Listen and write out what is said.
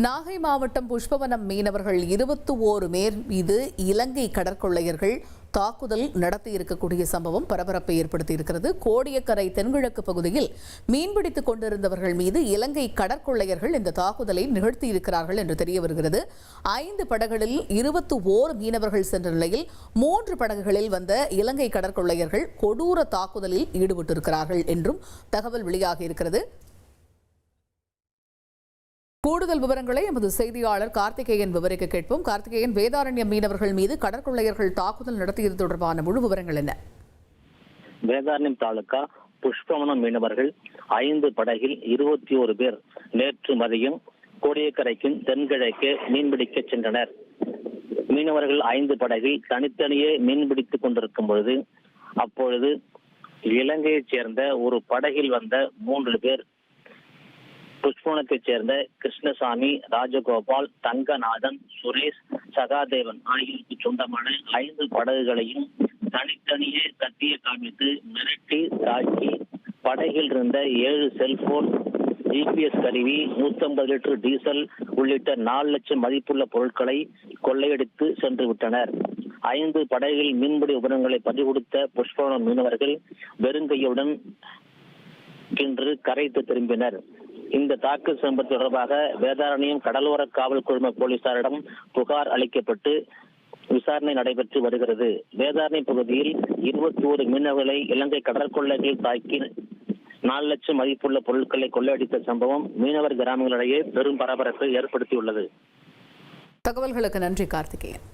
நாகை மாவட்டம் புஷ்பவனம் மீனவர்கள் 21 பேர் மீது இலங்கை கடற்கொள்ளையர்கள் தாக்குதல் நடத்தியிருக்கக்கூடிய சம்பவம் பரபரப்பை ஏற்படுத்தியிருக்கிறது. கோடியக்கரை தென்கிழக்கு பகுதியில் மீன்பிடித்துக் கொண்டிருந்தவர்கள் மீது இலங்கை கடற்கொள்ளையர்கள் இந்த தாக்குதலை நிகழ்த்தியிருக்கிறார்கள் என்று தெரிய வருகிறது. 5 படகுகளில் 21 மீனவர்கள் சென்ற நிலையில் 3 படகுகளில் வந்த இலங்கை கடற்கொள்ளையர்கள் கொடூர தாக்குதலில் ஈடுபட்டிருக்கிறார்கள் என்றும் தகவல் வெளியாகியிருக்கிறது. கூடுதல் விவரங்களை எமது செய்தியாளர் கார்த்திகேயன் விவரிக்க கேட்போம். கார்த்திகேயன், வேதாரண்யம் மீனவர்கள் மீது கடற்கொள்ளையர்கள் தாக்குதல் நடத்தியது தொடர்பான முழு விவரங்கள் என்ன? வேதாரண்யம் தாலுகா புஷ்பவனம் மீனவர்கள் 5 படகில் 21 பேர் நேற்று மதியம் கோடியக்கரைக்கும் தென்கிழக்கே மீன்பிடிக்க சென்றனர். மீனவர்கள் 5 படகில் தனித்தனியே மீன்பிடித்துக் கொண்டிருக்கும் பொழுது அப்பொழுது இலங்கையைச் சேர்ந்த ஒரு படகில் வந்த 3 பேர் புஷ்பவனத்தைச் சேர்ந்த கிருஷ்ணசாமி, ராஜகோபால், தங்கநாதன், சுரேஷ், சகாதேவன் ஆகியோருக்கு சொந்தமான 5 படகுகளையும் தனித்தனியே கத்திய காமித்து மிரட்டி தாக்கி படகில் இருந்த 7 செல்போன், ஜிபிஎஸ் கருவி, 150 லிட்டர் டீசல் உள்ளிட்ட 4 லட்சம் மதிப்புள்ள பொருட்களை கொள்ளையடித்து சென்று விட்டனர். 5 படகில் மீன்பிடி உபகரணங்களை பறிகொடுத்த புஷ்பவனம் மீனவர்கள் வெறுங்கையுடன் இன்று கரைத்து திரும்பினர். இந்த தாக்குதல் சம்பவம் தொடர்பாக வேதாரண்யம் கடலோர காவல் குழும போலீசாரிடம் புகார் அளிக்கப்பட்டு விசாரணை நடைபெற்று வருகிறது. வேதாரண்யம் பகுதியில் 21 மீனவர்களை இலங்கை கடற்கொள்ளைகள் தாக்கி 4 லட்சம் மதிப்புள்ள பொருட்களை கொள்ளையடித்த சம்பவம் மீனவர் கிராமங்களிடையே பெரும் பரபரப்பை ஏற்படுத்தியுள்ளது. தகவல்களுக்கு நன்றி கார்த்திகேயன்.